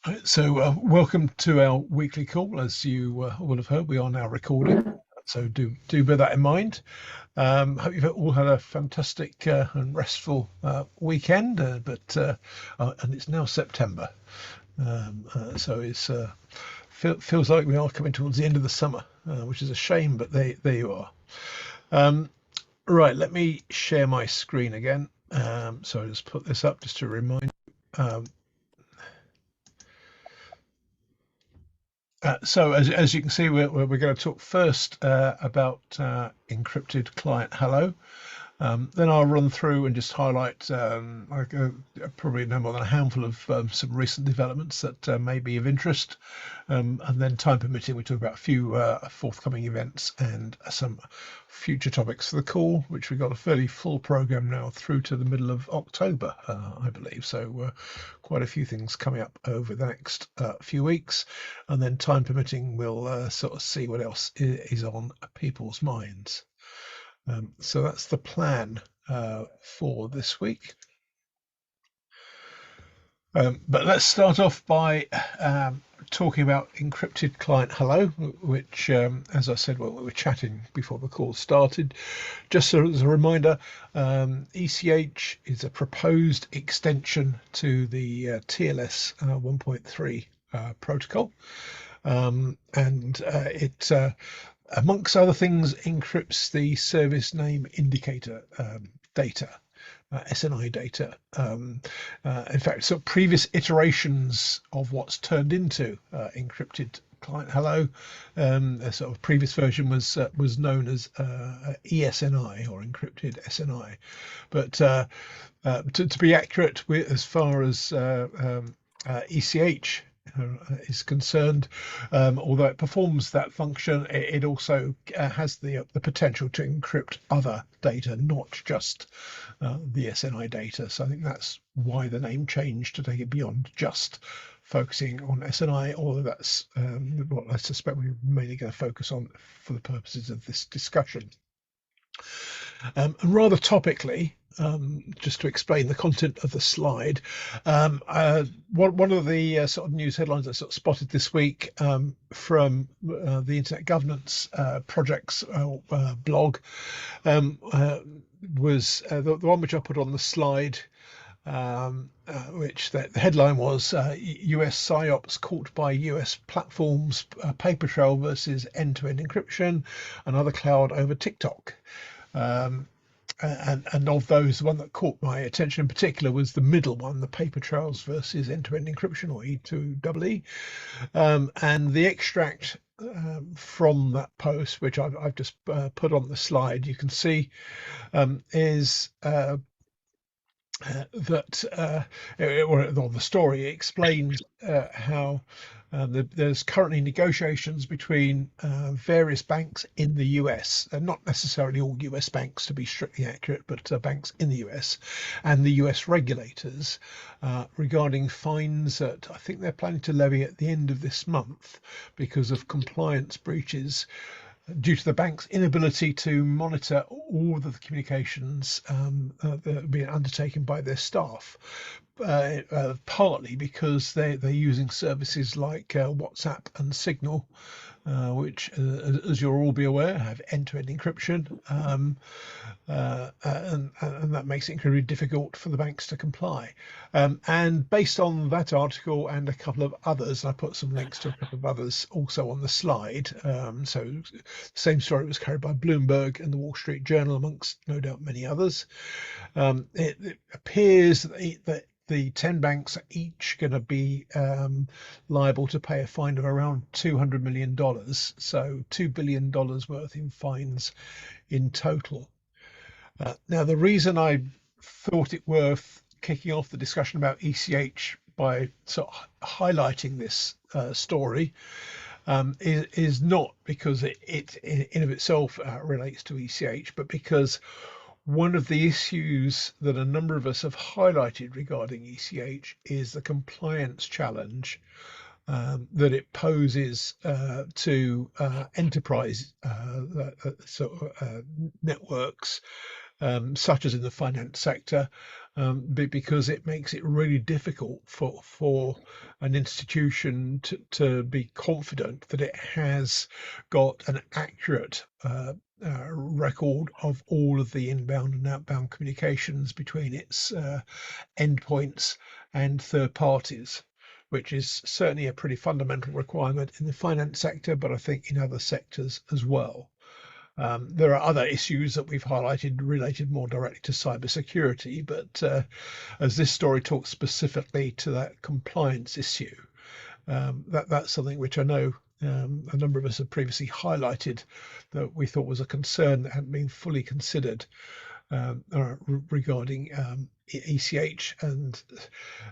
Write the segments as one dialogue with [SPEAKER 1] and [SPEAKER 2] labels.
[SPEAKER 1] Welcome to our weekly call. As you will have heard, we are now recording, so do bear that in mind. Hope you've all had a fantastic and restful weekend, and it's now September, so feels like we are coming towards the end of the summer, which is a shame, but there you are. Right, let me share my screen again. So I'll just put this up just to remind you. As you can see, we're going to talk first about encrypted client hello. Then I'll run through and just highlight probably no more than a handful of some recent developments that may be of interest. And then, time permitting, we talk about a few forthcoming events and some future topics for the call, which we've got a fairly full program now through to the middle of October, I believe. So quite a few things coming up over the next few weeks. And then, time permitting, we'll sort of see what else is on people's minds. So that's the plan for this week. But let's start off by talking about encrypted client hello, which, as I said, when we were chatting before the call started, just as a reminder, ECH is a proposed extension to the TLS 1.3 protocol. And it amongst other things, encrypts the service name indicator data, SNI data. In fact, so previous iterations of what's turned into encrypted client hello, a sort of previous version was known as ESNI, or encrypted SNI. But to be accurate, as far as ECH is concerned, although it performs that function, it also has the potential to encrypt other data, not just the SNI data. So I think that's why the name changed, to take it beyond just focusing on SNI, although that's what I suspect we're mainly going to focus on for the purposes of this discussion. And rather topically, just to explain the content of the slide, one of the sort of news headlines I sort of spotted this week from the Internet Governance Project's blog was the one which I put on the slide, which the headline was US PsyOps caught by US platforms, paper trail versus end-to-end encryption, another cloud over TikTok. And of those, the one that caught my attention in particular was the middle one, the paper trails versus end-to-end encryption, or E2EE. And the extract from that post, which I've just put on the slide, you can see is that or the story explains how there's currently negotiations between various banks in the US, and not necessarily all US banks to be strictly accurate, but banks in the US and the US regulators regarding fines that I think they're planning to levy at the end of this month because of compliance breaches due to the bank's inability to monitor all of the communications that are being undertaken by their staff, partly because they're using services like WhatsApp and Signal, which, as you'll all be aware, have end-to-end encryption, and that makes it incredibly difficult for the banks to comply. And based on that article and a couple of others, I put some links to a couple of others also on the slide. So the same story was carried by Bloomberg and the Wall Street Journal, amongst no doubt many others. It appears that the 10 banks are each going to be liable to pay a fine of around $200 million, so $2 billion worth in fines in total. Now, the reason I thought it worth kicking off the discussion about ECH by sort of highlighting this story is not because it in of itself relates to ECH, but because one of the issues that a number of us have highlighted regarding ECH is the compliance challenge that it poses to enterprise networks such as in the finance sector, because it makes it really difficult for an institution to be confident that it has got an accurate record of all of the inbound and outbound communications between its endpoints and third parties, which is certainly a pretty fundamental requirement in the finance sector, but I think in other sectors as well. There are other issues that we've highlighted related more directly to cybersecurity, but as this story talks specifically to that compliance issue, that's something which I know a number of us have previously highlighted that we thought was a concern that hadn't been fully considered regarding ECH, and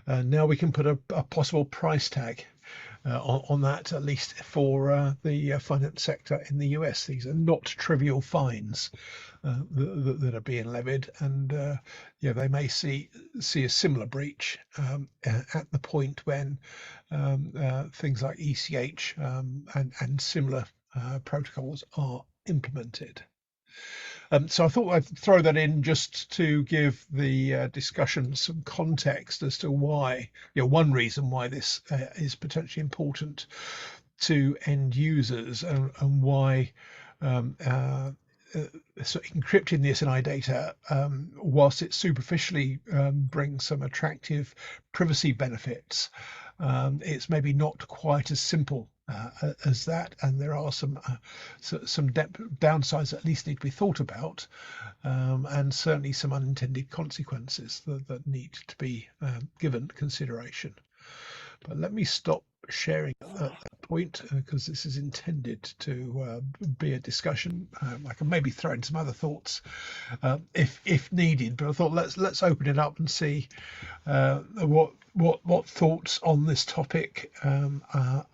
[SPEAKER 1] now we can put a possible price tag on that, at least for the finance sector in the US. These are not trivial fines that are being levied, and yeah, they may see a similar breach at the point when things like ECH and similar protocols are implemented. So I thought I'd throw that in just to give the discussion some context as to why, one reason why this is potentially important to end users, and why so encrypting the SNI data, whilst it superficially brings some attractive privacy benefits, it's maybe not quite as simple as that, and there are some downsides that at least need to be thought about, and certainly some unintended consequences that need to be given consideration. But let me stop sharing at that point, because this is intended to be a discussion. I can maybe throw in some other thoughts if needed, but I thought let's open it up and see what thoughts on this topic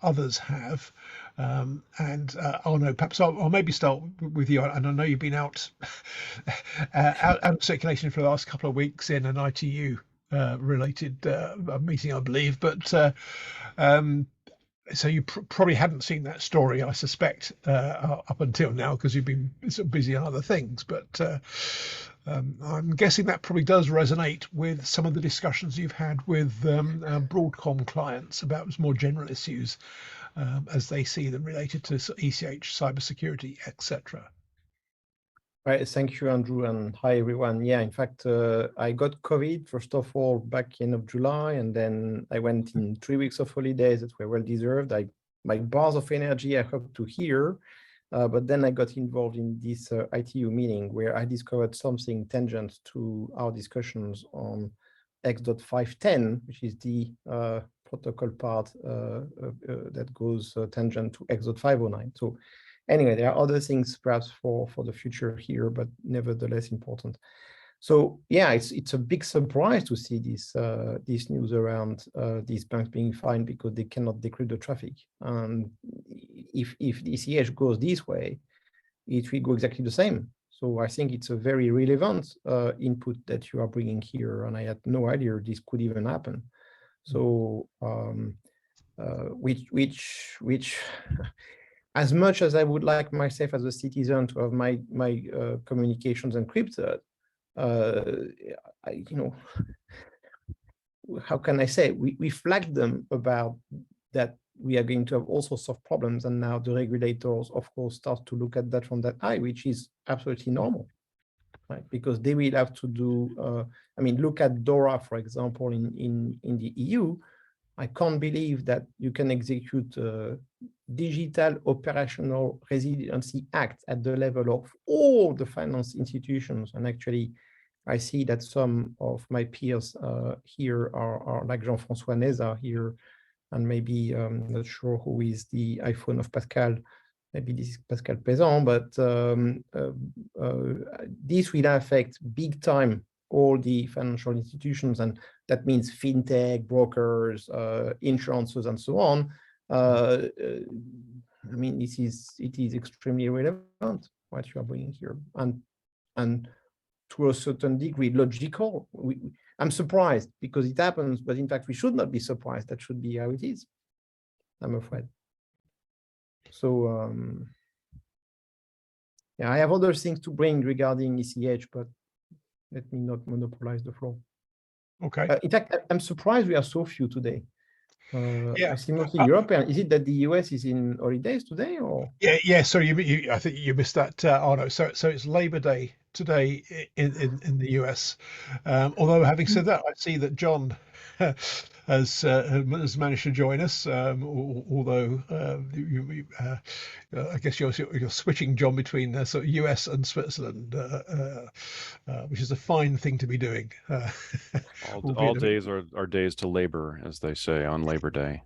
[SPEAKER 1] others have. Perhaps I'll maybe start with you, and I know you've been out of circulation for the last couple of weeks in an ITU related meeting, I believe, but so you probably hadn't seen that story, I suspect, up until now, because you've been sort of busy on other things. But I'm guessing that probably does resonate with some of the discussions you've had with Broadcom clients about more general issues as they see them related to ECH, cybersecurity, etc.
[SPEAKER 2] Right, thank you, Andrew, and hi, everyone. Yeah, in fact, I got COVID, first of all, back end of July, and then I went in 3 weeks of holidays that were well-deserved. My bars of energy, I hope to hear, but then I got involved in this ITU meeting where I discovered something tangent to our discussions on X.510, which is the protocol part that goes tangent to X.509. So anyway, there are other things perhaps for the future here, but nevertheless important. So yeah, it's a big surprise to see this news around these banks being fined because they cannot decrypt the traffic. And if the ECH goes this way, it will go exactly the same. So I think it's a very relevant input that you are bringing here, and I had no idea this could even happen. So which as much as I would like myself as a citizen to have my communications encrypted, how can I say, we flagged them about that we are going to have all sorts of problems, and now the regulators, of course, start to look at that from that eye, which is absolutely normal, right? Because they will have to do, look at DORA, for example, in the EU. I can't believe that you can execute a Digital Operational Resiliency Act at the level of all the finance institutions. And actually, I see that some of my peers here are like Jean-François Neza here, and maybe I'm not sure who is the iPhone of Pascal. Maybe this is Pascal Pézan, but this will affect big time all the financial institutions, and that means fintech, brokers, insurances, and so on. It is extremely relevant what you are bringing here, and to a certain degree logical. I'm surprised because it happens, but in fact we should not be surprised. That should be how it is, I'm afraid. So yeah, I have other things to bring regarding ECH, but Let me not monopolize the floor.
[SPEAKER 1] Okay.
[SPEAKER 2] In fact, I'm surprised we are so few today.
[SPEAKER 1] Yeah.
[SPEAKER 2] I see mostly European. Is it that the US is in holidays today, or?
[SPEAKER 1] Yeah. Sorry, I think you missed that, Arno. So it's Labor Day today in the US. Although having said that, I see that John has managed to join us. Although I guess you're switching, John, between sort of US and Switzerland, which is a fine thing to be doing.
[SPEAKER 3] All days are days to labor, as they say on Labor Day.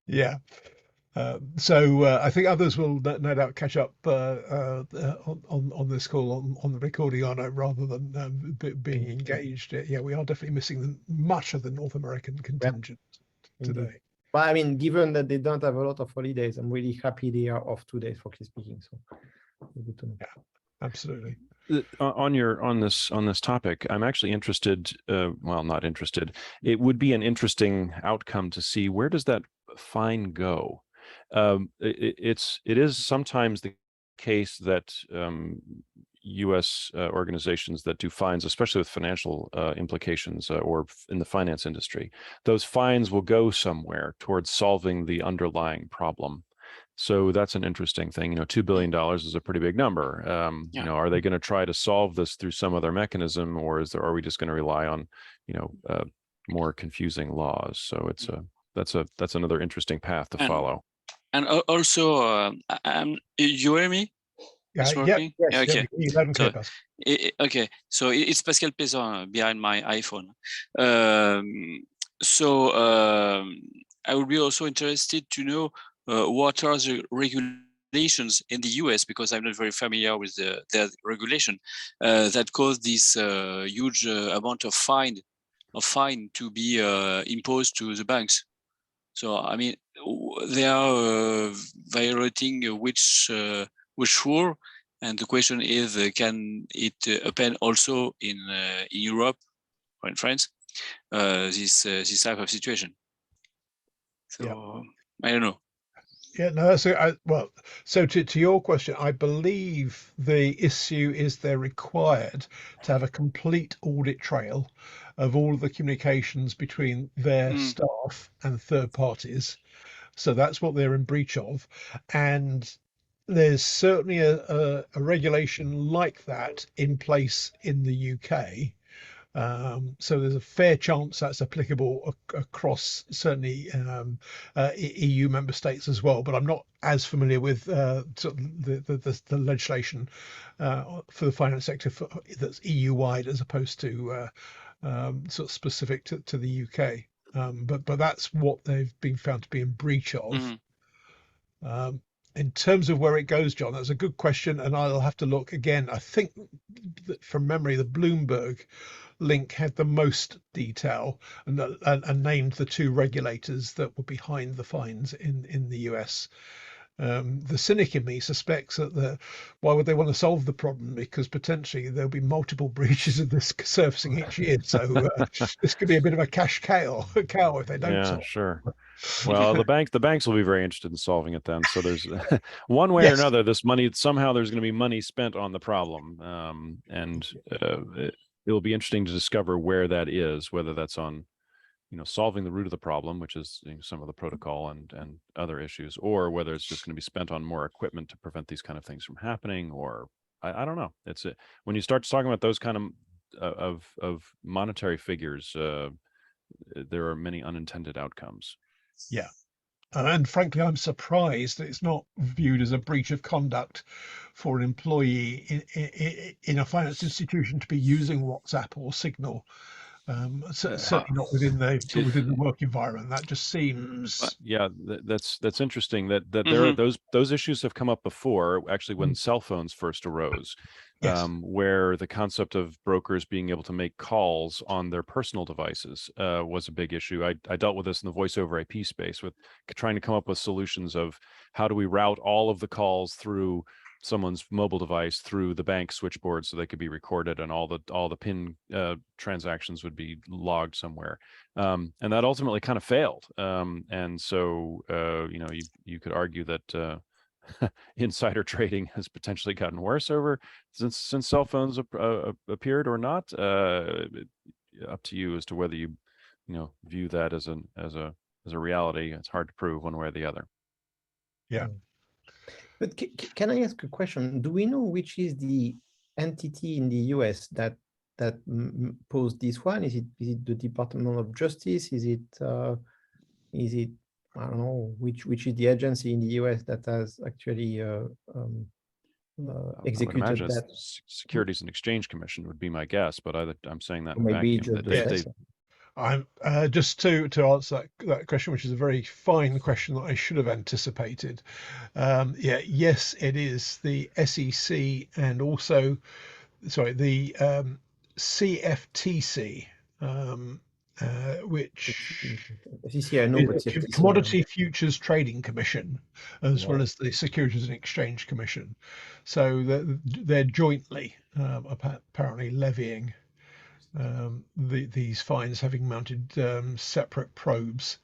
[SPEAKER 1] Yeah. So I think others will no doubt catch up on this call on the recording, Arno, rather than being engaged. Yeah, we are definitely missing much of the North American contingent today.
[SPEAKER 2] But I mean, given that they don't have a lot of holidays, I'm really happy they are off 2 days, frankly speaking. So good to know.
[SPEAKER 1] Yeah, absolutely.
[SPEAKER 3] On this topic, I'm actually interested. Well, not interested. It would be an interesting outcome to see where does that fine go. It is sometimes the case that U.S. Organizations that do fines, especially with financial implications or in the finance industry, those fines will go somewhere towards solving the underlying problem. So that's an interesting thing. $2 billion is a pretty big number. Are they going to try to solve this through some other mechanism, or are we just going to rely on, more confusing laws? So that's another interesting path to follow.
[SPEAKER 4] And also, you hear me?
[SPEAKER 1] Yeah,
[SPEAKER 4] it's working?
[SPEAKER 1] Yes,
[SPEAKER 4] okay.
[SPEAKER 1] Okay,
[SPEAKER 4] So it's Pascal Pézan behind my iPhone. I would be also interested to know what are the regulations in the US, because I'm not very familiar with their regulation that caused this huge amount of fine to be imposed to the banks. So I mean, they are violating which rule, and the question is, can it happen also in Europe or in France? This type of situation. So I don't know.
[SPEAKER 1] Yeah, no, that's well. So to your question, I believe the issue is they're required to have a complete audit trail of all of the communications between their staff and third parties. So that's what they're in breach of, and there's certainly a regulation like that in place in the UK. So there's a fair chance that's applicable across certainly EU member states as well. But I'm not as familiar with sort of the legislation for the finance sector that's EU wide as opposed to sort of specific to the UK. But that's what they've been found to be in breach of. In terms of where it goes, John, that's a good question, and I'll have to look again. I think that from memory, the Bloomberg link had the most detail and named the two regulators that were behind the fines in the US. The cynic in me suspects that why would they want to solve the problem? Because potentially there'll be multiple breaches of this surfacing each year. So this could be a bit of a cash cow if they don't solve.
[SPEAKER 3] Sure. Well, the banks will be very interested in solving it then. So there's one way or another, this money, somehow there's going to be money spent on the problem. And it'll be interesting to discover where that is, whether that's on, solving the root of the problem, which is some of the protocol and other issues, or whether it's just going to be spent on more equipment to prevent these kind of things from happening, or I don't know. When you start talking about those kind of monetary figures, there are many unintended outcomes.
[SPEAKER 1] Yeah. And frankly, I'm surprised that it's not viewed as a breach of conduct for an employee in a finance institution to be using WhatsApp or Signal. Certainly not within the work environment. That just seems.
[SPEAKER 3] Yeah, that's interesting. That there are those issues have come up before. Actually, when cell phones first arose.
[SPEAKER 1] Yes.
[SPEAKER 3] Where the concept of brokers being able to make calls on their personal devices was a big issue. I dealt with this in the voice over IP space with trying to come up with solutions of how do we route all of the calls through someone's mobile device through the bank switchboard so they could be recorded and all the PIN transactions would be logged somewhere. And that ultimately kind of failed. And so, you could argue that insider trading has potentially gotten worse since cell phones appeared or not. Up to you as to whether you view that as a reality. It's hard to prove one way or the other.
[SPEAKER 1] Yeah.
[SPEAKER 2] But can I ask a question? Do we know which is the entity in the US that posed this one? Is it the Department of Justice? Is it I don't know which is the agency in the US that has actually executed that?
[SPEAKER 3] Securities and Exchange Commission would be my guess, but I'm saying that
[SPEAKER 2] Maybe
[SPEAKER 3] vacuum.
[SPEAKER 1] I'm just to answer that question, which is a very fine question that I should have anticipated. Yes, it is the SEC and also, the CFTC, which
[SPEAKER 2] SEC, I know, but CFTC,
[SPEAKER 1] Commodity Futures Trading Commission, as well as the Securities and Exchange Commission. So they're jointly apparently levying these fines, having mounted separate probes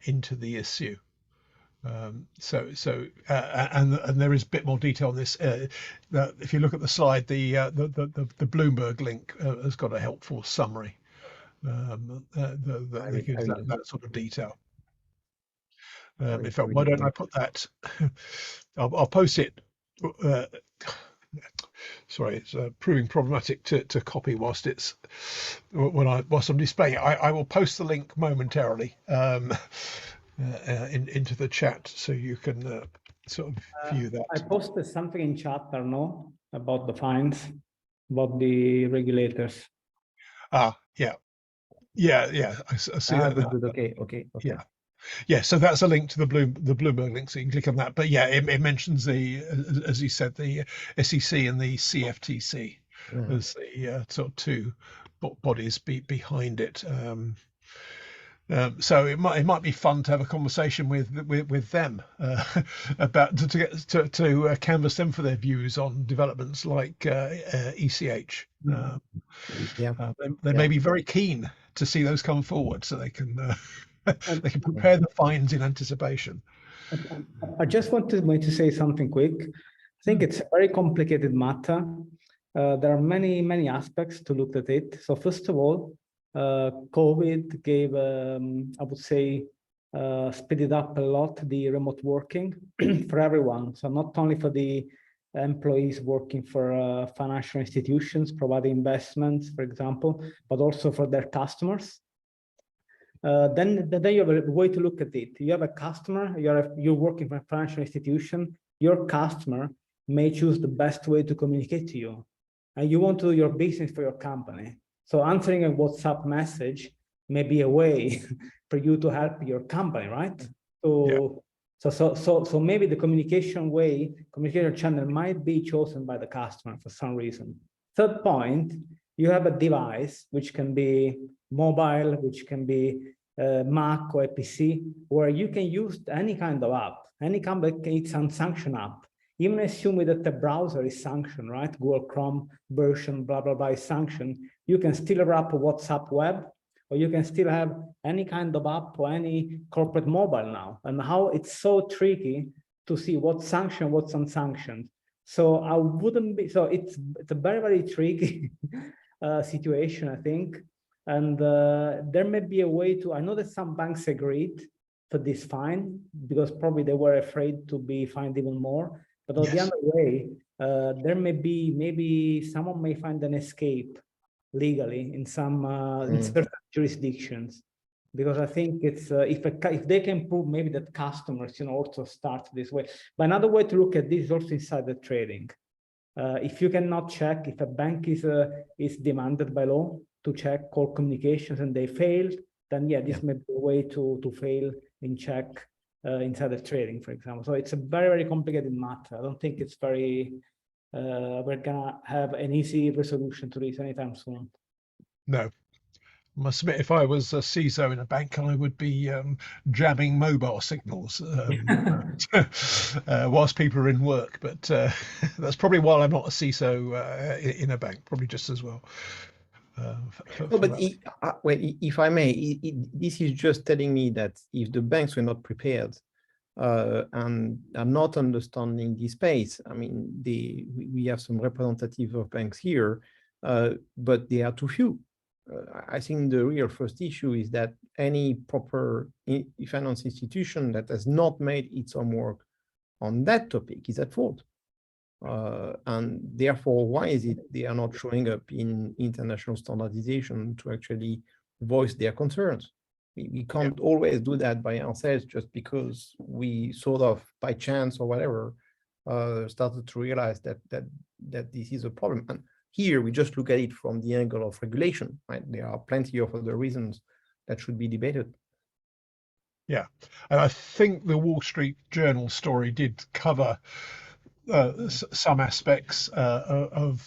[SPEAKER 1] into the issue. And there is a bit more detail on this. If you look at the slide, the Bloomberg link has got a helpful summary that gives that sort of detail. In fact, why don't I put that? I'll post it. Sorry, it's proving problematic to copy whilst I'm displaying it. I will post the link momentarily into the chat, so you can sort of view that.
[SPEAKER 5] I posted something in chat, Arnaud, about the fines, about the regulators. Yeah. I see that.
[SPEAKER 2] Good. Okay.
[SPEAKER 1] Yeah. So that's a link to the Bloomberg link, so you can click on that. But yeah, it mentions as you said, the SEC and the CFTC as the sort of two bodies behind it. So it might be fun to have a conversation with them about to canvass them for their views on developments like ECH. They may be very keen to see those come forward, so they can prepare the fines in anticipation.
[SPEAKER 5] I just wanted to say something quick. I think it's a very complicated matter. There are many aspects to look at it. So first of all, COVID gave, I would say, speeded up a lot the remote working for everyone. So not only for the employees working for financial institutions, providing investments, for example, but also for their customers. Then you have a way to look at it. You have a customer, you're working for a financial institution, your customer may choose the best way to communicate to you. And you want to do your business for your company. So answering a WhatsApp message may be a way for you to help your company, right? So maybe the communication channel might be chosen by the customer for some reason. Third point, you have a device which can be mobile, which can be Mac or a PC, where you can use any kind of app, it's unsanctioned app. Even assuming that the browser is sanctioned, right? Google Chrome version, blah, blah, blah is sanctioned. You can still wrap a WhatsApp web, or you can still have any kind of app or any corporate mobile now. And how it's so tricky to see what's sanctioned, what's unsanctioned. So I wouldn't be, so it's a very, very tricky situation, I think. And there may be a way to, I know that some banks agreed for this fine because probably they were afraid to be fined even more. But on the other way, there may be, maybe someone may find an escape legally in some in certain jurisdictions, because I think it's if they can prove maybe that customers also start this way. But another way to look at this is also insider trading. If you cannot check, if a bank is demanded by law to check core communications and they failed, then this may be a way to fail in check insider trading, for example. So it's a very, very complicated matter. I don't think it's very, we're gonna have an easy resolution to this anytime soon.
[SPEAKER 1] No. I must admit, if I was a CISO in a bank, I would be jamming mobile signals whilst people are in work. But that's probably why I'm not a CISO in a bank, probably just as well.
[SPEAKER 2] If I may, this is just telling me that if the banks were not prepared, and are not understanding the space. I mean, we have some representative of banks here, but they are too few. I think the real first issue is that any proper finance institution that has not made its homework on that topic is at fault. And therefore, why is it they are not showing up in international standardization to actually voice their concerns? We can't always do that by ourselves just because we sort of by chance or whatever started to realize that this is a problem. And here we just look at it from the angle of regulation, right? There are plenty of other reasons that should be debated.
[SPEAKER 1] Yeah, and I think the Wall Street Journal story did cover some aspects of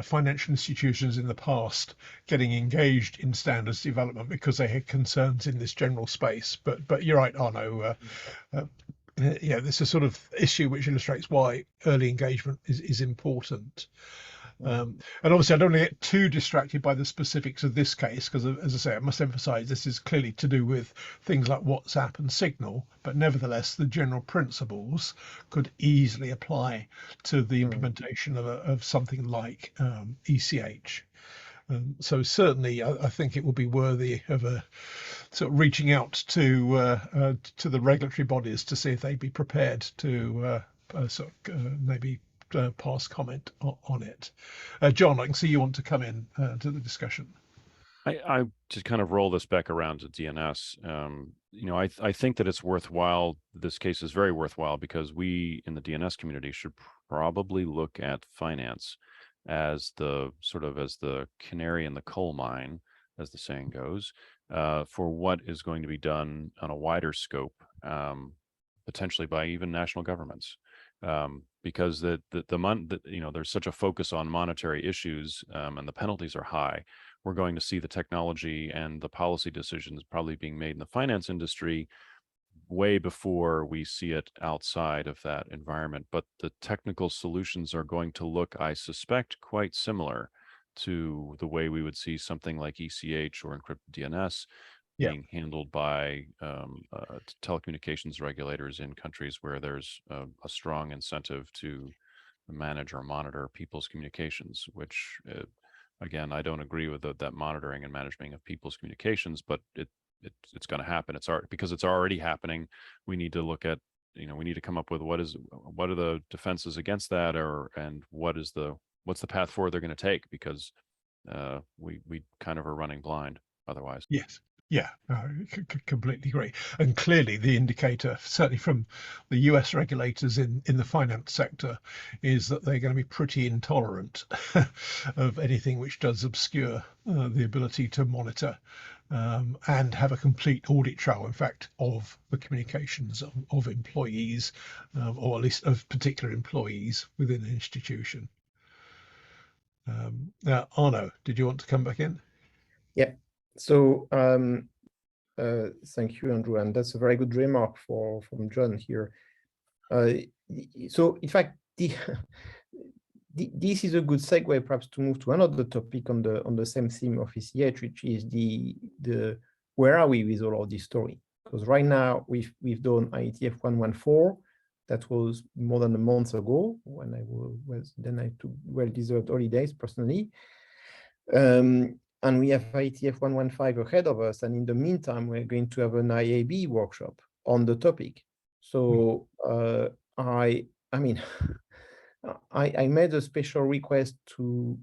[SPEAKER 1] financial institutions in the past getting engaged in standards development because they had concerns in this general space. But you're right, Arno. Yeah, this is a sort of issue which illustrates why early engagement is important. And obviously, I don't want to get too distracted by the specifics of this case because, as I say, I must emphasize this is clearly to do with things like WhatsApp and Signal, but nevertheless, the general principles could easily apply to the implementation of something like ECH. So certainly, I think it would be worthy of a sort of reaching out to the regulatory bodies to see if they'd be prepared to maybe pass comment on it. John, I can see you want to come in to the discussion.
[SPEAKER 3] I to kind of roll this back around to DNS. I think that it's worthwhile. This case is very worthwhile because we in the DNS community should probably look at finance as the canary in the coal mine, as the saying goes, for what is going to be done on a wider scope, potentially by even national governments. Because there's such a focus on monetary issues and the penalties are high. We're going to see the technology and the policy decisions probably being made in the finance industry way before we see it outside of that environment. But the technical solutions are going to look, I suspect, quite similar to the way we would see something like ECH or encrypted DNS being handled by telecommunications regulators in countries where there's a strong incentive to manage or monitor people's communications, which again, I don't agree with that monitoring and management of people's communications, but it's going to happen. Because it's already happening. We need to look at, we need to come up with what are the defenses against that, and what's the path forward they're going to take, because we kind of are running blind otherwise.
[SPEAKER 1] Yes. Yeah, I completely agree. And clearly the indicator, certainly from the US regulators in the finance sector, is that they're going to be pretty intolerant of anything which does obscure the ability to monitor and have a complete audit trail, in fact, of the communications of employees, or at least of particular employees within an institution. Now, Arno, did you want to come back in?
[SPEAKER 2] Yeah. So thank you, Andrew, and that's a very good remark from John here. So in fact, this is a good segue perhaps to move to another topic on the same theme of ECH, which is the where are we with all of this story? Because right now we've done IETF 114. That was more than a month ago when I took well-deserved holidays personally. And we have IETF 115 ahead of us. And in the meantime, we're going to have an IAB workshop on the topic. So I made a special request to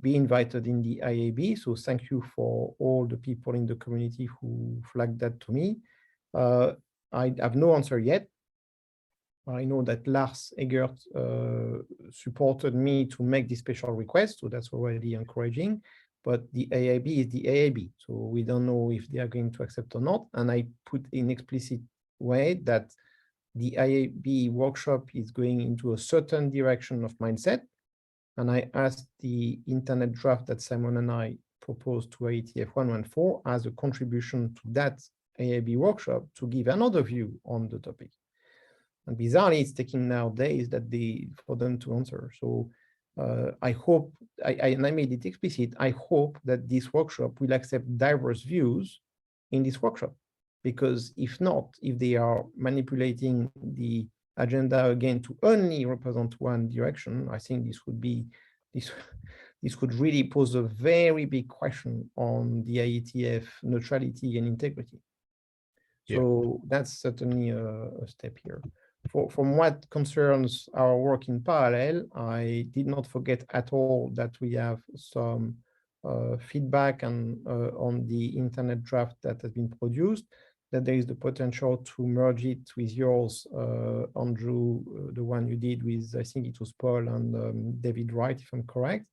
[SPEAKER 2] be invited in the IAB. So thank you for all the people in the community who flagged that to me. I have no answer yet. I know that Lars Egert supported me to make this special request, so that's already encouraging. But the IAB is the IAB, so we don't know if they are going to accept or not. And I put in explicit way that the IAB workshop is going into a certain direction of mindset. And I asked the internet draft that Simon and I proposed to IETF 114 as a contribution to that IAB workshop to give another view on the topic. And bizarrely, it's taking now days for them to answer. So I hope, and I made it explicit, I hope that this workshop will accept diverse views in this workshop. because if not, if they are manipulating the agenda again to only represent one direction, I think this would be this could really pose a very big question on the IETF neutrality and integrity. So that's certainly a step here. From what concerns our work in parallel, I did not forget at all that we have some feedback on the internet draft that has been produced, that there is the potential to merge it with yours, Andrew, the one you did with, I think it was Paul and David Wright, if I'm correct,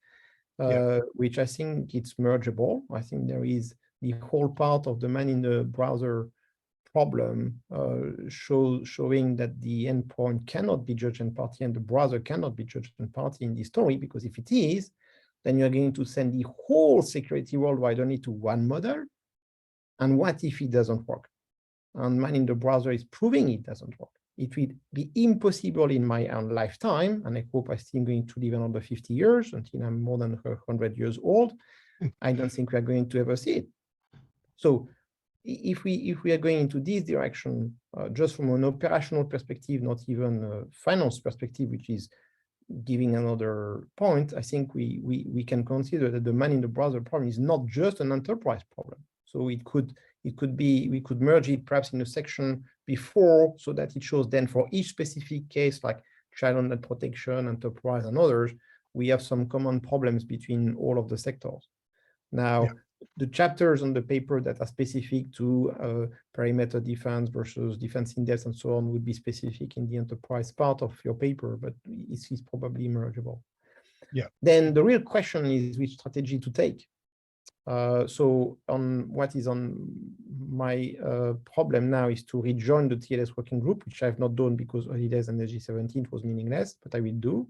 [SPEAKER 2] which I think it's mergeable. I think there is the whole part of the man in the browser problem showing that the endpoint cannot be judge and party and the browser cannot be judge and party in this story, because if it is, then you're going to send the whole security worldwide only to one model. And what if it doesn't work? And man in the browser is proving it doesn't work. It will be impossible in my own lifetime, and I hope I'm still going to live another 50 years until I'm more than 100 years old. I don't think we are going to ever see it. So if we are going into this direction, just from an operational perspective, not even a finance perspective, which is giving another point, I think we can consider that the man in the browser problem is not just an enterprise problem. So it could be, we could merge it perhaps in a section before, so that it shows then for each specific case, like child net protection, enterprise, and others, we have some common problems between all of the sectors. Now, the chapters on the paper that are specific to perimeter defense versus defense in depth and so on would be specific in the enterprise part of your paper, but it is probably mergeable. Then the real question is which strategy to take. So on what is on my problem now is to rejoin the TLS working group, which I've not done because holidays and SG17 was meaningless, but I will do,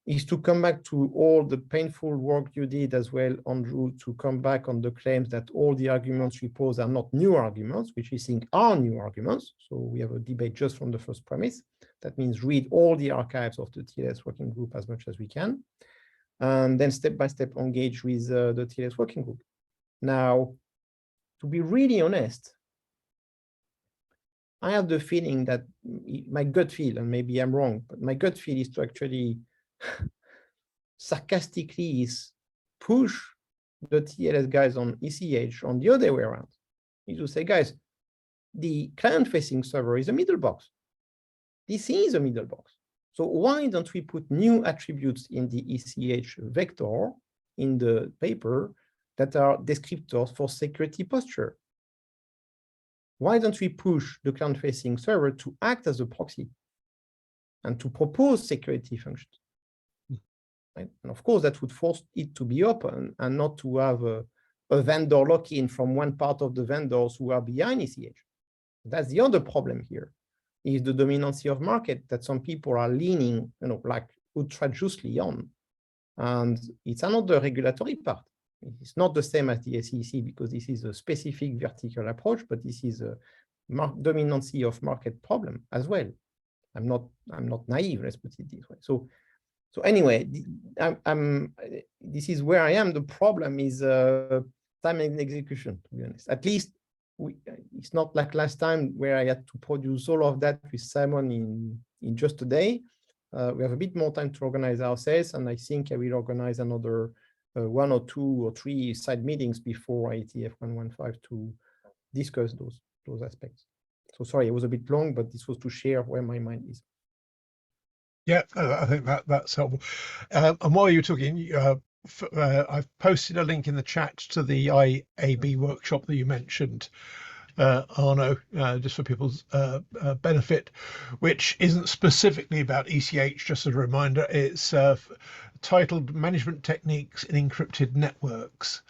[SPEAKER 2] is to come back to all the painful work you did as well, Andrew, to come back on the claims that all the arguments we pose are not new arguments, which we think are new arguments. So we have a debate just from the first premise. That means read all the archives of the TLS working group as much as we can, and then step by step engage with the TLS working group. Now, to be really honest, I have the feeling that my gut feel, and maybe I'm wrong, but my gut feel is to actually sarcastically is push the TLS guys on ECH on the other way around. Is to say, guys, the client-facing server is a middle box. This is a middle box. So why don't we put new attributes in the ECH vector in the paper that are descriptors for security posture? Why don't we push the client-facing server to act as a proxy and to propose security functions? Right? And of course, that would force it to be open and not to have a vendor lock-in from one part of the vendors who are behind ECH. That's the other problem here, is the dominancy of market that some people are leaning, like ultra-justly on. And it's another regulatory part. It's not the same as the SEC because this is a specific vertical approach, but this is a dominancy of market problem as well. I'm not naive, let's put it this way. So anyway, this is where I am. The problem is time and execution, to be honest. At least it's not like last time where I had to produce all of that with Simon in just a day. We have a bit more time to organize ourselves, and I think I will organize another 1 or 2 or 3 side meetings before IETF 115 to discuss those aspects. So sorry, it was a bit long, but this was to share where my mind is.
[SPEAKER 1] Yeah, I think that's helpful. And while you're talking, I've posted a link in the chat to the IAB workshop that you mentioned, Arno, just for people's benefit, which isn't specifically about ECH, just as a reminder. It's titled Management Techniques in Encrypted Networks.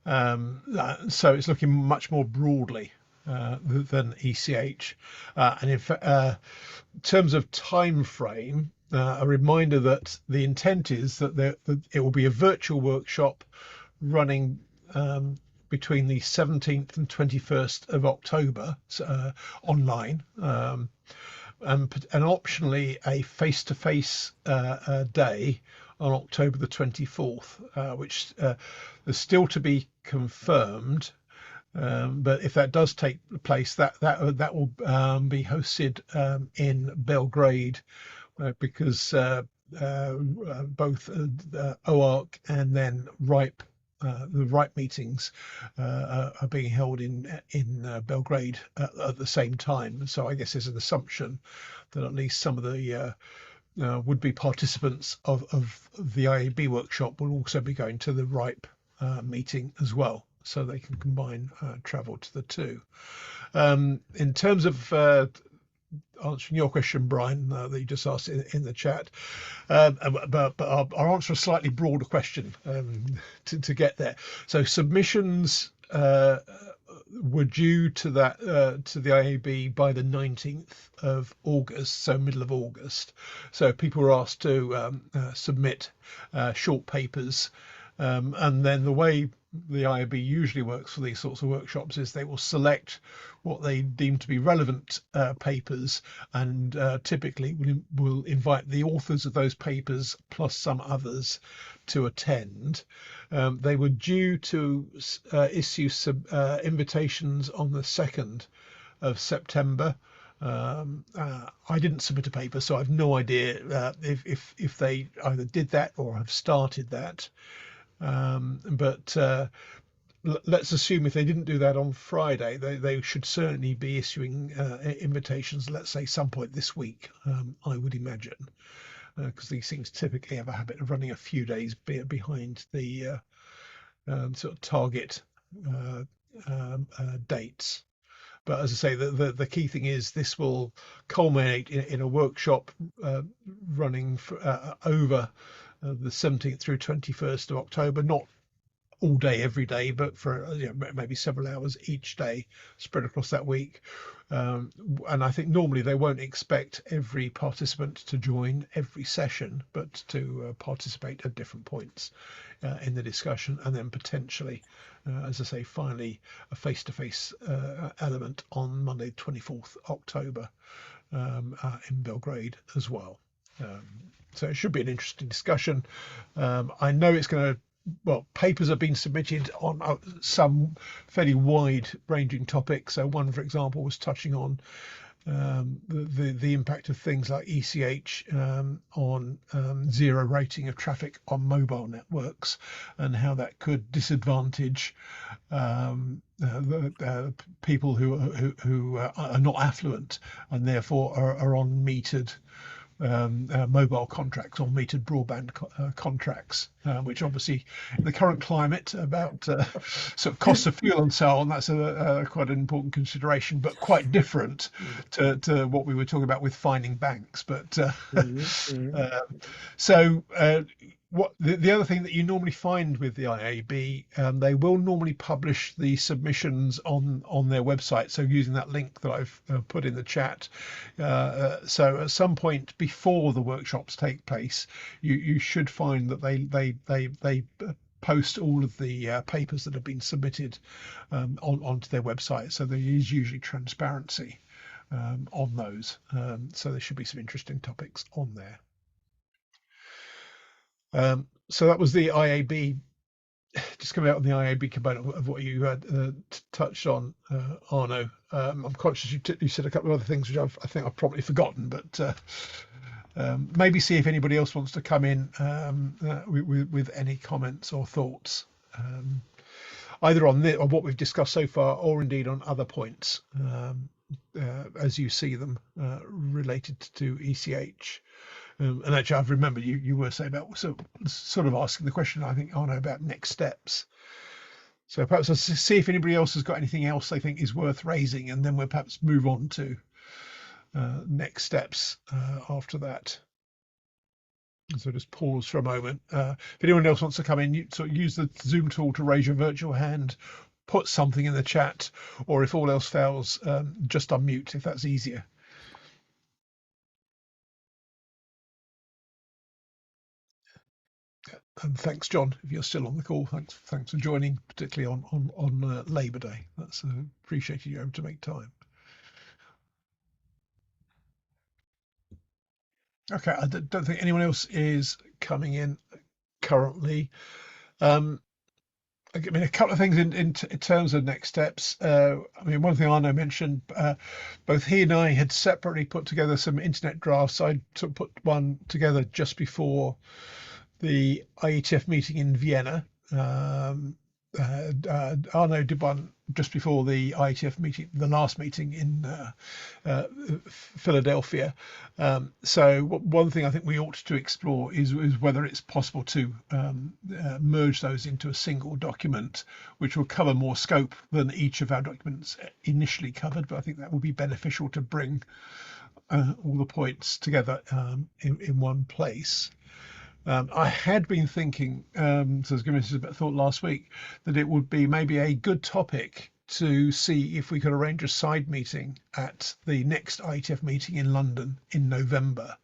[SPEAKER 1] So it's looking much more broadly than ECH. And in fact, in terms of time frame, a reminder that the intent is that it will be a virtual workshop running between the 17th and 21st of October online, and optionally a face-to-face day on October the 24th, which is still to be confirmed. But if that does take place, that will be hosted in Belgrade, because both OARC and then RIPE, the RIPE meetings are being held in Belgrade at the same time. So I guess there's an assumption that at least some of the would-be participants of the IAB workshop will also be going to the RIPE meeting as well, so they can combine travel to the two. In terms of answering your question, Brian, that you just asked in the chat, but I'll answer a slightly broader question to get there. So submissions were due to that to the IAB by the 19th of August, so middle of August. So people were asked to submit short papers, and then the way the IAB usually works for these sorts of workshops is they will select what they deem to be relevant papers, and typically will invite the authors of those papers plus some others to attend. They were due to issue some invitations on the 2nd of September. I didn't submit a paper, so I've no idea if they either did that or have started that. But let's assume if they didn't do that on Friday, they should certainly be issuing invitations, let's say some point this week, I would imagine, because these things typically have a habit of running a few days behind the sort of target dates. But as I say, the key thing is this will culminate in a workshop running for, over the 17th through 21st of October, not all day every day, but for maybe several hours each day spread across that week. And I think normally they won't expect every participant to join every session, but to participate at different points in the discussion, and then potentially, as I say, finally a face-to-face element on Monday 24th October in Belgrade as well. So it should be an interesting discussion. I know it's going to, well, papers have been submitted on some fairly wide-ranging topics. So one, for example, was touching on the impact of things like ECH on zero rating of traffic on mobile networks, and how that could disadvantage people who are not affluent and therefore are on metered mobile contracts or metered broadband contracts, which obviously in the current climate about sort of cost of fuel and so on, that's quite an important consideration, but quite different to what we were talking about with fining banks. But so what the other thing that you normally find with the IAB, they will normally publish the submissions on their website. So using that link that I've put in the chat, so at some point before the workshops take place, you should find that they post all of the papers that have been submitted onto their website. So there is usually transparency on those. So there should be some interesting topics on there. So that was the IAB, just coming out on the IAB component of what you touched on, Arno. I'm conscious you said a couple of other things which I think I've probably forgotten, but maybe see if anybody else wants to come in with any comments or thoughts, either on what we've discussed so far, or indeed on other points as you see them related to ECH. And actually, I've remembered you were saying about sort of asking the question, I think, Arno, about next steps. So perhaps I'll see if anybody else has got anything else they think is worth raising, and then we'll perhaps move on to next steps after that. So just pause for a moment. If anyone else wants to come in, you sort of use the Zoom tool to raise your virtual hand, put something in the chat, or if all else fails, just unmute if that's easier. And thanks, John, if you're still on the call. Thanks for joining, particularly on Labour Day. That's appreciated you able to make time. Okay, I don't think anyone else is coming in currently. I mean, a couple of things in terms of next steps. I mean, one thing Arno mentioned, both he and I had separately put together some internet drafts. I put one together just before the IETF meeting in Vienna. Arno did one just before the IETF meeting, the last meeting in Philadelphia. So one thing I think we ought to explore is whether it's possible to merge those into a single document, which will cover more scope than each of our documents initially covered. But I think that will be beneficial to bring all the points together in one place. I had been thinking, so I was giving this a bit of thought last week, that it would be maybe a good topic to see if we could arrange a side meeting at the next IETF meeting in London in November,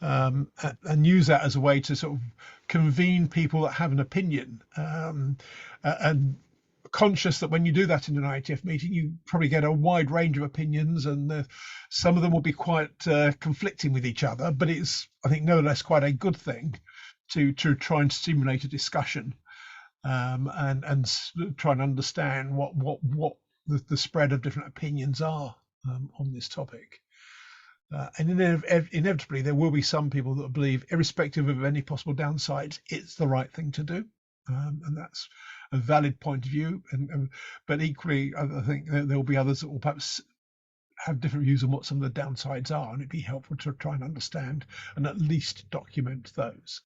[SPEAKER 1] and use that as a way to sort of convene people that have an opinion, and conscious that when you do that in an IETF meeting, you probably get a wide range of opinions, and some of them will be quite conflicting with each other, but it's, I think, no less quite a good thing to try and stimulate a discussion, and try and understand what the spread of different opinions are on this topic. And inevitably, there will be some people that believe, irrespective of any possible downsides, it's the right thing to do, and that's a valid point of view. But equally, I think there will be others that will perhaps have different views on what some of the downsides are, and it'd be helpful to try and understand and at least document those.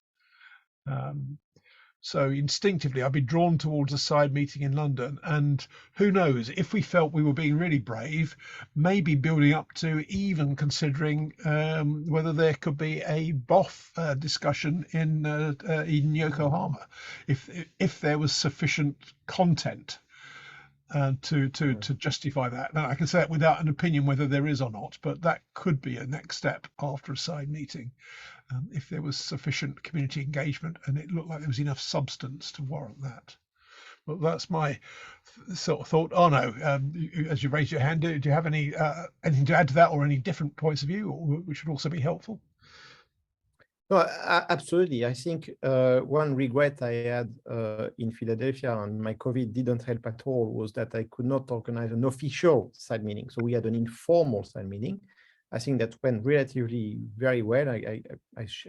[SPEAKER 1] So instinctively, I'd be drawn towards a side meeting in London, and who knows, if we felt we were being really brave, maybe building up to even considering whether there could be a BOF discussion in Yokohama, if there was sufficient content to justify that. Now, I can say that without an opinion whether there is or not, but that could be a next step after a side meeting. If there was sufficient community engagement and it looked like there was enough substance to warrant that. Well, that's my sort of thought. Arno, as you raised your hand, do you have any anything to add to that, or any different points of view, which would also be helpful?
[SPEAKER 2] No, absolutely. I think one regret I had in Philadelphia, and my COVID didn't help at all, was that I could not organize an official side meeting. So we had an informal side meeting. I think that went relatively very well. I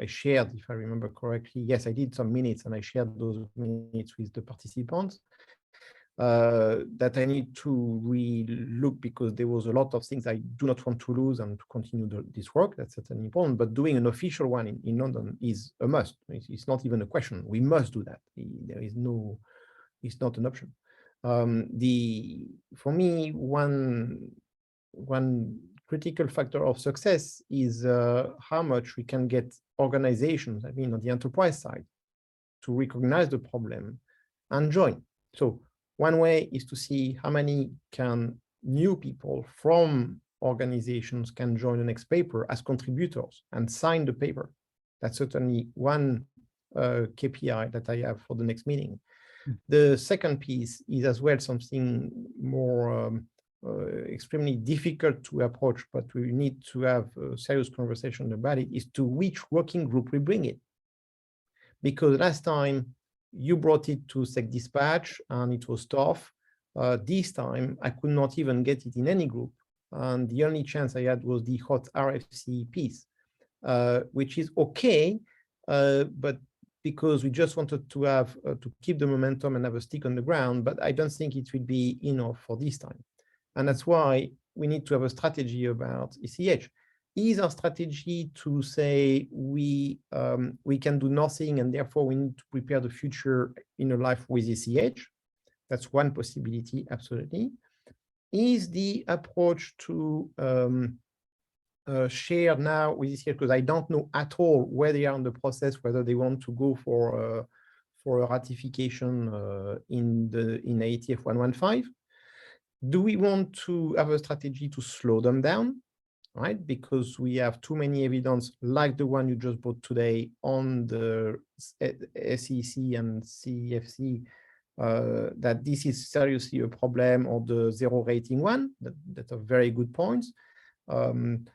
[SPEAKER 2] shared, if I remember correctly, yes, I did some minutes, and I shared those minutes with the participants. That I need to re-look, because there was a lot of things I do not want to lose and to continue this work. That's certainly important. But doing an official one in London is a must. It's not even a question. We must do that. There is no, it's not an option. For me, one critical factor of success is how much we can get organizations, I mean, on the enterprise side, to recognize the problem and join. So one way is to see how many new people from organizations can join the next paper as contributors and sign the paper. That's certainly one KPI that I have for the next meeting. The second piece is as well something more extremely difficult to approach, but we need to have a serious conversation about it, is to which working group we bring it. Because last time you brought it to Sec Dispatch and it was tough. This time I could not even get it in any group. And the only chance I had was the hot RFC piece, which is okay, but because we just wanted to have to keep the momentum and have a stick on the ground, but I don't think it will be enough for this time. And that's why we need to have a strategy about ECH. Is our strategy to say we can do nothing and therefore we need to prepare the future inner life with ECH? That's one possibility, absolutely. Is the approach to share now with ECH, because I don't know at all where they are in the process, whether they want to go for a ratification in IETF 115. Do we want to have a strategy to slow them down? Right, because we have too many evidence, like the one you just brought today on the SEC and CFC, that this is seriously a problem, or the zero rating one. That are very good points. And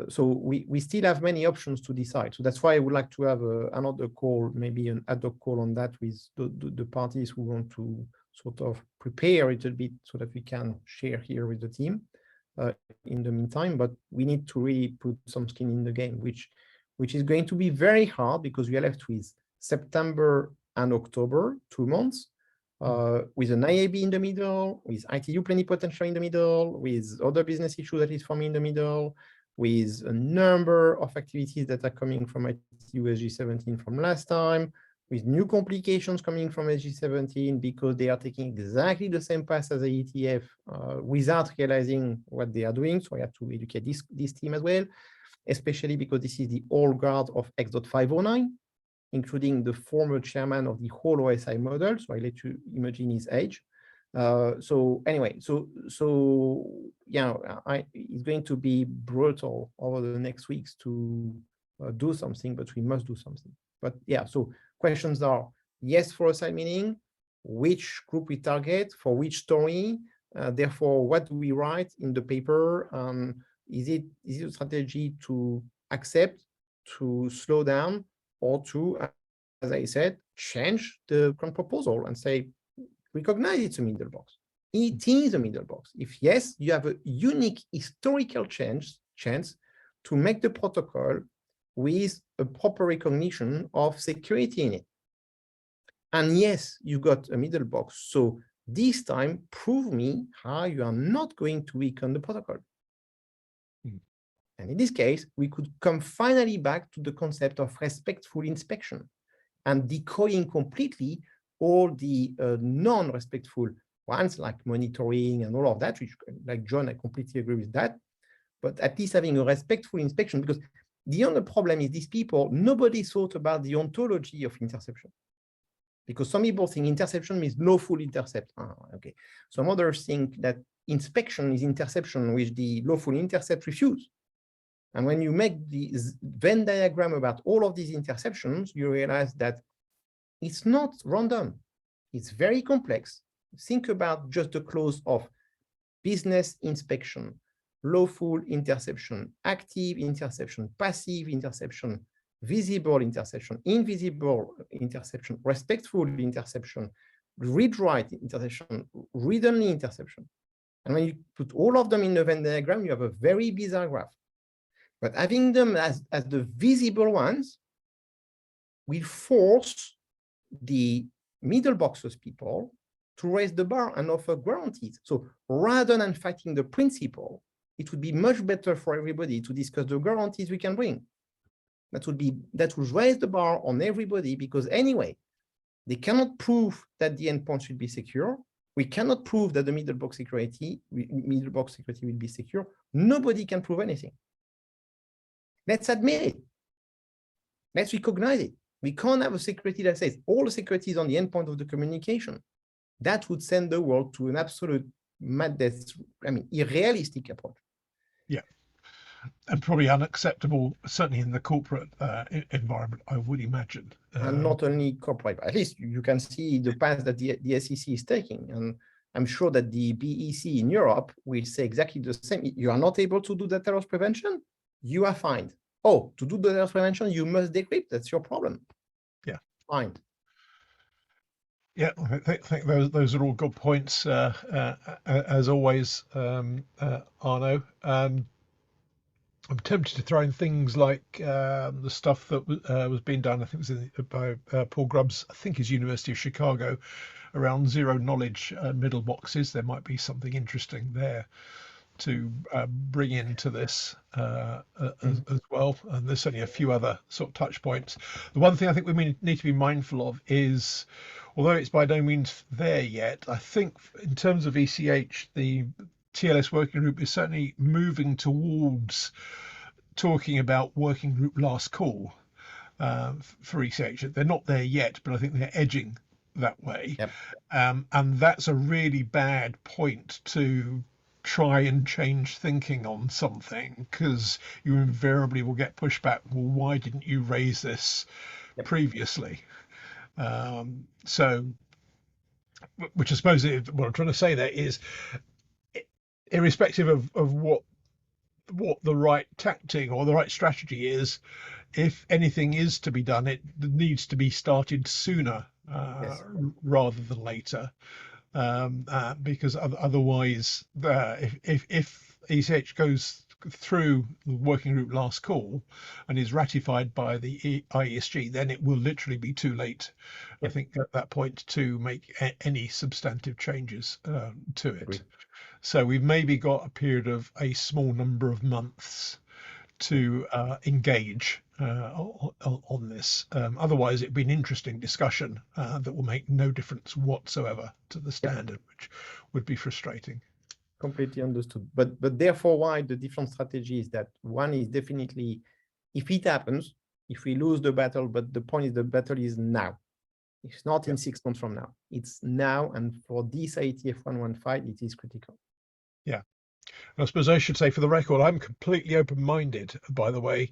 [SPEAKER 2] So we still have many options to decide. So that's why I would like to have another call, maybe an ad hoc call on that with the parties who want to sort of prepare a little bit so that we can share here with the team in the meantime. But we need to really put some skin in the game, which is going to be very hard because we are left with September and October, 2 months, with an IAB in the middle, with ITU plenipotentiary in the middle, with other business issues that is for me in the middle, with a number of activities that are coming from ITU SG17 from last time, with new complications coming from SG17 because they are taking exactly the same path as the ETF without realizing what they are doing. So I have to educate this team as well, especially because this is the old guard of X.509, including the former chairman of the whole OSI model. So I let you imagine his age. So anyway, so yeah, it's going to be brutal over the next weeks to do something, but we must do something. But yeah, so questions are, yes, for a side meeting, which group we target, for which story, therefore, what do we write in the paper? Is it a strategy to accept, to slow down, or to, as I said, change the current proposal and say, recognize it's a middle box. It is a middle box. If yes, you have a unique historical chance to make the protocol with a proper recognition of security in it. And yes, you got a middle box. So this time, prove me how you are not going to weaken the protocol. And in this case, we could come finally back to the concept of respectful inspection and decoying completely all the non-respectful ones like monitoring and all of that, which, like John, I completely agree with that. But at least having a respectful inspection, because the other problem is these people, nobody thought about the ontology of interception. Because some people think interception means lawful intercept. Okay. Some others think that inspection is interception, which the lawful intercept refuse. And when you make the Venn diagram about all of these interceptions, you realize that it's not random. It's very complex. Think about just the clause of business inspection, lawful interception, active interception, passive interception, visible interception, invisible interception, respectful interception, read-write interception, read-only interception. And when you put all of them in the Venn diagram, you have a very bizarre graph. But having them as the visible ones will force the middle boxes people to raise the bar and offer guarantees. So rather than fighting the principle, it would be much better for everybody to discuss the guarantees we can bring. That would raise the bar on everybody, because anyway, they cannot prove that the endpoint should be secure. We cannot prove that the middle box security will be secure. Nobody can prove anything. Let's admit it. Let's recognize it. We can't have a security that says all the security is on the endpoint of the communication. That would send the world to an absolute madness, irrealistic approach.
[SPEAKER 1] Yeah, and probably unacceptable, certainly in the corporate environment, I would imagine.
[SPEAKER 2] And not only corporate, but at least you can see the path that the SEC is taking. And I'm sure that the BEC in Europe will say exactly the same. You are not able to do data loss prevention, you are fined. Oh, to do data loss prevention, you must decrypt. That's your problem.
[SPEAKER 1] Yeah.
[SPEAKER 2] Fine.
[SPEAKER 1] Yeah, I think those are all good points, as always, Arnaud. I'm tempted to throw in things like the stuff that was being done, I think it was by Paul Grubbs, I think is University of Chicago, around zero knowledge middle boxes. There might be something interesting there to bring into this as well. And there's certainly a few other sort of touch points. The one thing I think we need to be mindful of is, although it's by no means there yet, I think in terms of ECH, the TLS working group is certainly moving towards talking about working group last call for ECH. They're not there yet, but I think they're edging that way.
[SPEAKER 2] Yep.
[SPEAKER 1] And that's a really bad point to try and change thinking on something, because you invariably will get pushback. Well, why didn't you raise this previously? So, which I suppose what I'm trying to say there is, irrespective of what what the right tactic or the right strategy is. If anything is to be done, it needs to be started sooner
[SPEAKER 2] Yes.
[SPEAKER 1] rather than later, because otherwise, if ECH goes through the working group last call and is ratified by the IESG, then it will literally be too late, I
[SPEAKER 2] Yep.
[SPEAKER 1] think, at that point to make any substantive changes to it.
[SPEAKER 2] Agreed.
[SPEAKER 1] So we've maybe got a period of a small number of months to engage on this. Otherwise, it'd be an interesting discussion that will make no difference whatsoever to the standard, which would be frustrating.
[SPEAKER 2] Completely understood. But therefore, why the different strategy is that one is definitely, if it happens, if we lose the battle, but the point is the battle is now. It's not in 6 months from now. It's now, and for this IETF 115, it is critical.
[SPEAKER 1] Yeah. I suppose I should say, for the record, I'm completely open-minded, by the way,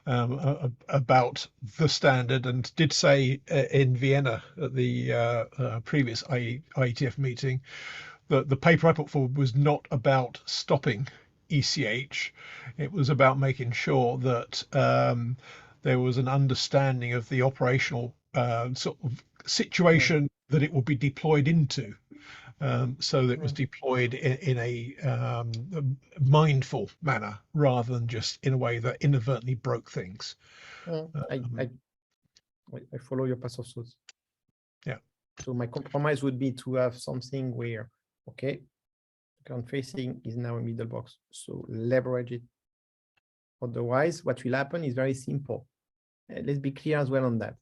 [SPEAKER 1] about the standard, and did say in Vienna at the previous IETF meeting that the paper I put forward was not about stopping ECH. It was about making sure that there was an understanding of the operational sort of situation that it would be deployed into. So that it was deployed in a mindful manner rather than just in a way that inadvertently broke things.
[SPEAKER 2] I follow your path of thoughts.
[SPEAKER 1] Yeah.
[SPEAKER 2] So my compromise would be to have something where, okay, account facing is now a middle box, so leverage it. Otherwise, what will happen is very simple. Let's be clear as well on that.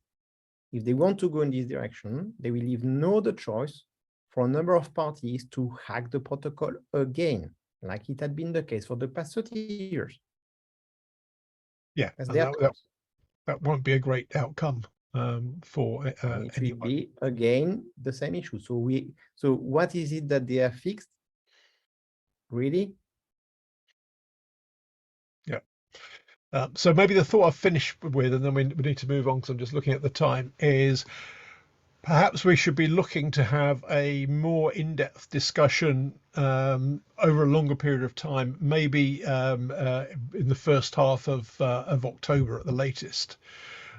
[SPEAKER 2] If they want to go in this direction, they will leave no other choice for a number of parties to hack the protocol again, like it had been the case for the past 30 years.
[SPEAKER 1] Yeah, that won't be a great outcome for
[SPEAKER 2] it will
[SPEAKER 1] anyone.
[SPEAKER 2] be again the same issue. So what is it that they have fixed? Really?
[SPEAKER 1] Yeah. So maybe the thought I've finished with, and then we need to move on because I'm just looking at the time, is perhaps we should be looking to have a more in-depth discussion over a longer period of time, maybe in the first half of October at the latest,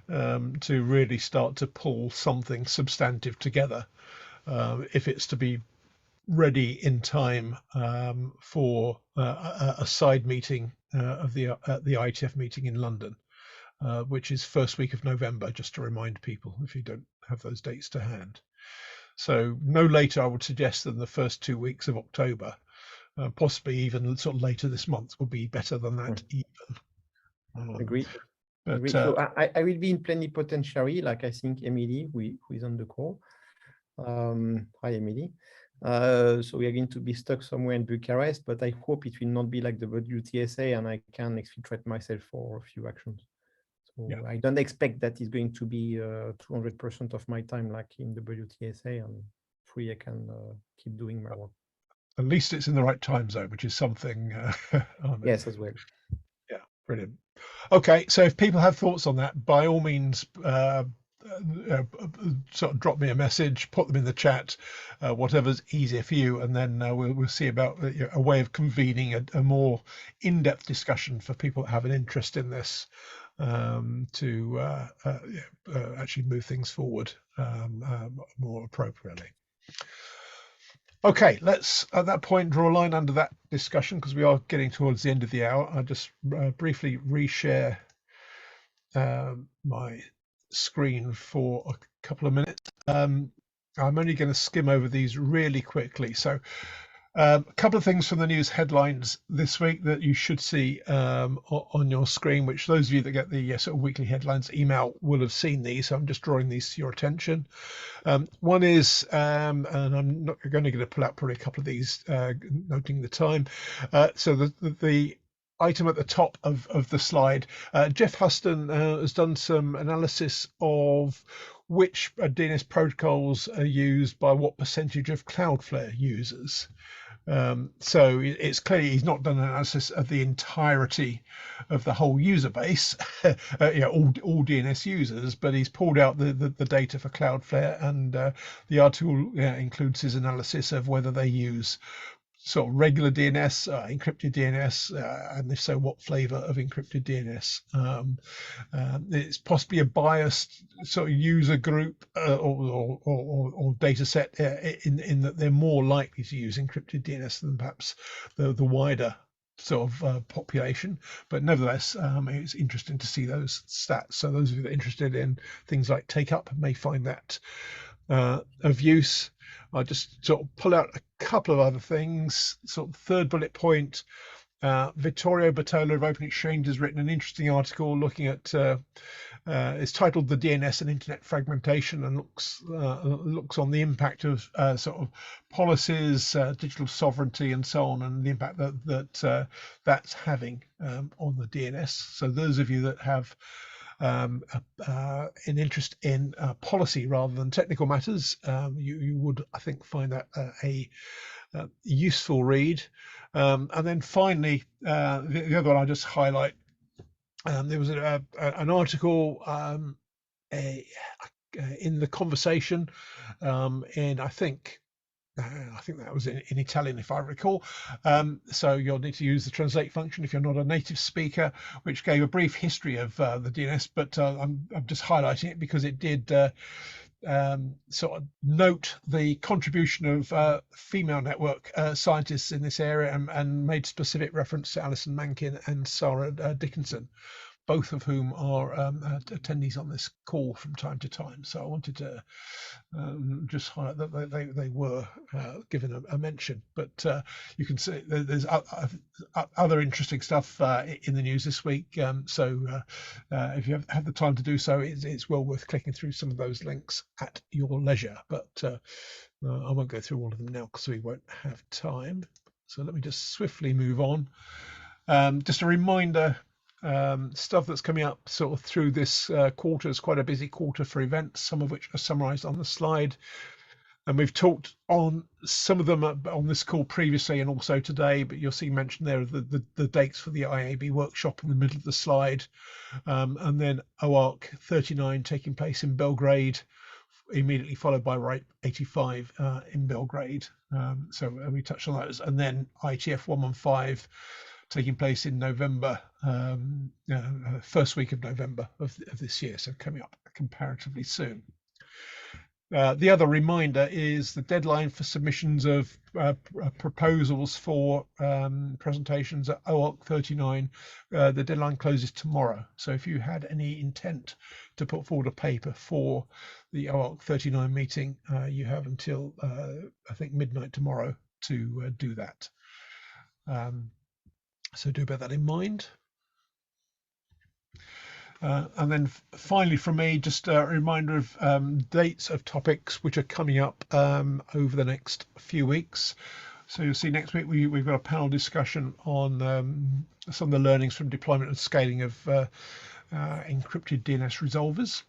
[SPEAKER 1] to really start to pull something substantive together, if it's to be ready in time for a side meeting of the IETF meeting in London, which is first week of November, just to remind people if you don't have those dates to hand. So no later, I would suggest, than the first 2 weeks of October, possibly even sort of later this month would be better than that even.
[SPEAKER 2] Agreed.
[SPEAKER 1] But
[SPEAKER 2] Agreed. So I will be in plenipotentiary, like I think Emily, who is on the call. Hi, Emily. So we are going to be stuck somewhere in Bucharest, but I hope it will not be like the WTSA and I can exfiltrate myself for a few actions. So yeah. I don't expect that it's going to be 200% of my time like in the WTSA, and free I can keep doing my work. At least it's in the right time zone, which is something. Yes, as well. Yeah, brilliant. Okay, so if people have thoughts on that, by all means, sort of drop me a message, put them in the chat, whatever's easier for you, and then we'll see about a way of convening a more in-depth discussion for people that have an interest in this, to actually move things forward more appropriately. Okay, let's at that point draw a line under that discussion because we are getting towards the end of the hour. I'll just briefly reshare my screen for a couple of minutes. I'm only going to skim over these really quickly. So a couple of things from the news headlines this week that you should see on your screen, which those of you that get the sort of weekly headlines email will have seen these. So I'm just drawing these to your attention. One is, and I'm not going to pull out probably a couple of these, noting the time. So the item at the top of the slide, Jeff Huston has done some analysis of which DNS protocols are used by what percentage of Cloudflare users. So it's clearly he's not done an analysis of the entirety of the whole user base, all DNS users, but he's pulled out the data for Cloudflare, and the article includes his analysis of whether they use
[SPEAKER 1] sort of regular DNS, encrypted DNS, and if so, what flavor of encrypted DNS? It's possibly a biased sort of user group or data set in that they're more likely to use encrypted DNS than perhaps the wider sort of population, but nevertheless, it's interesting to see those stats. So those of you that are interested in things like take up may find that of use. I'll just sort of pull out a couple of other things. Sort of third bullet point, Vittorio Bertola of Open Exchange has written an interesting article looking at it's titled "The DNS and Internet Fragmentation," and looks on the impact of sort of policies, digital sovereignty, and so on, and the impact that's having on the DNS. So those of you that have an interest in policy rather than technical matters, you would, I think, find that a useful read. And then finally, the other one I just highlight, there was an article in The Conversation, and I think that was in Italian, if I recall. So you'll need to use the translate function if you're not a native speaker, which gave a brief history of the DNS, but I'm just highlighting it because it did sort of note the contribution of female network scientists in this area, and made specific reference to Alison Mankin and Sarah Dickinson, both of whom are attendees on this call from time to time. So I wanted to just highlight that they were given a mention. But you can see there's other interesting stuff in the news this week. So if you have the time to do so, it's well worth clicking through some of those links at your leisure. But I won't go through all of them now because we won't have time. So let me just swiftly move on. Just a reminder, stuff that's coming up sort of through this quarter is quite a busy quarter for events, some of which are summarized on the slide. And we've talked on some of them on this call previously and also today, but you'll see mentioned there the dates for the IAB workshop in the middle of the slide. And then OARC 39 taking place in Belgrade, immediately followed by RIPE 85 in Belgrade. So we touched on those. And then ITF 115 taking place in November, first week of November of this year, so coming up comparatively soon. The other reminder is the deadline for submissions of proposals for presentations at OARC 39. The deadline closes tomorrow. So if you had any intent to put forward a paper for the OARC 39 meeting, you have until I think midnight tomorrow to do that. So do bear that in mind. And then finally from me, just a reminder of dates of topics which are coming up over the next few weeks. So you'll see next week we've got a panel discussion on some of the learnings from deployment and scaling of encrypted DNS resolvers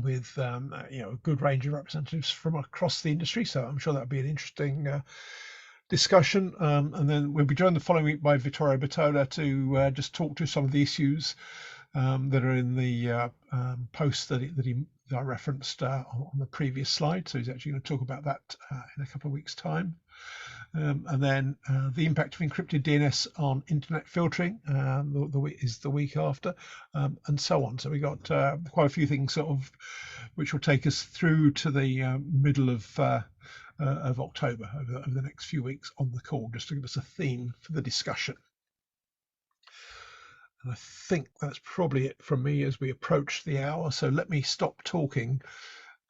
[SPEAKER 1] with a good range of representatives from across the industry. So I'm sure that'll be an interesting discussion, and then we'll be joined the following week by Vittorio Bertola to just talk to some of the issues that are in the post that I referenced on the previous slide. So he's actually going to talk about that in a couple of weeks' time. And then the impact of encrypted DNS on internet filtering is the week after, and so on. So we got quite a few things sort of which will take us through to the middle of October over the next few weeks on the call, just to give us a theme for the discussion. And I think that's probably it from me as we approach the hour. So let me stop talking.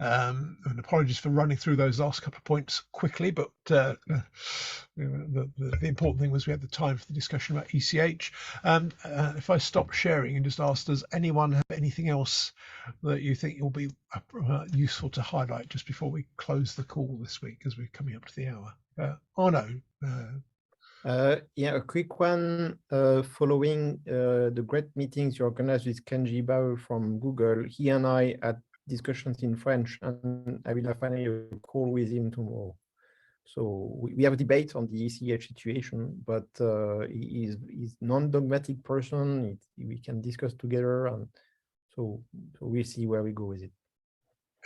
[SPEAKER 1] And apologies for running through those last couple of points quickly, but the important thing was we had the time for the discussion about ECH. If I stop sharing and just ask, does anyone have anything else that you think will be useful to highlight just before we close the call this week as we're coming up to the hour? Arno.
[SPEAKER 2] Yeah, a quick one following the great meetings you organized with Kenji Bao from Google. He and I had discussions in French, and I will have finally a call with him tomorrow. So we have a debate on the ECH situation, but he's non-dogmatic person. We can discuss together, and so we'll see where we go with it.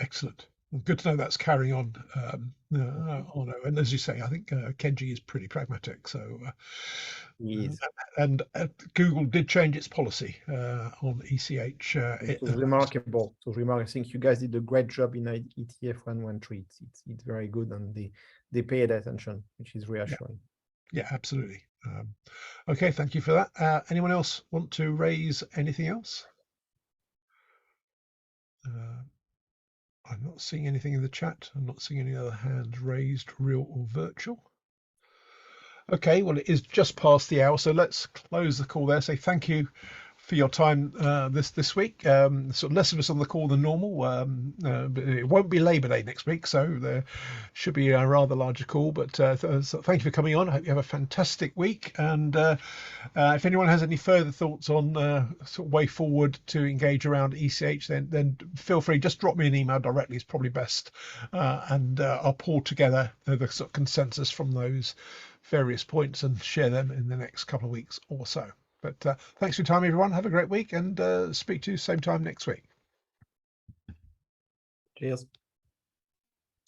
[SPEAKER 1] Excellent. Good to know that's carrying on. And as you say, I think Kenji is pretty pragmatic. So,
[SPEAKER 2] Yes.
[SPEAKER 1] and Google did change its policy on ECH.
[SPEAKER 2] It was remarkable. It was remarkable. I think you guys did a great job in ETF 113. It's very good, and they paid attention, which is reassuring.
[SPEAKER 1] Yeah, absolutely. Okay, thank you for that. Anyone else want to raise anything else? I'm not seeing anything in the chat. I'm not seeing any other hands raised, real or virtual. Okay, well, it is just past the hour, so let's close the call there. Say thank you for your time this week. Sort of less of us on the call than normal. But it won't be Labor Day next week, so there should be a rather larger call. But so thank you for coming on. I hope you have a fantastic week. And if anyone has any further thoughts on sort of way forward to engage around ECH, then feel free. Just drop me an email directly. It's probably best, and I'll pull together the sort of consensus from those various points and share them in the next couple of weeks or so. But thanks for your time, everyone. Have a great week, and speak to you same time next week.
[SPEAKER 2] Cheers.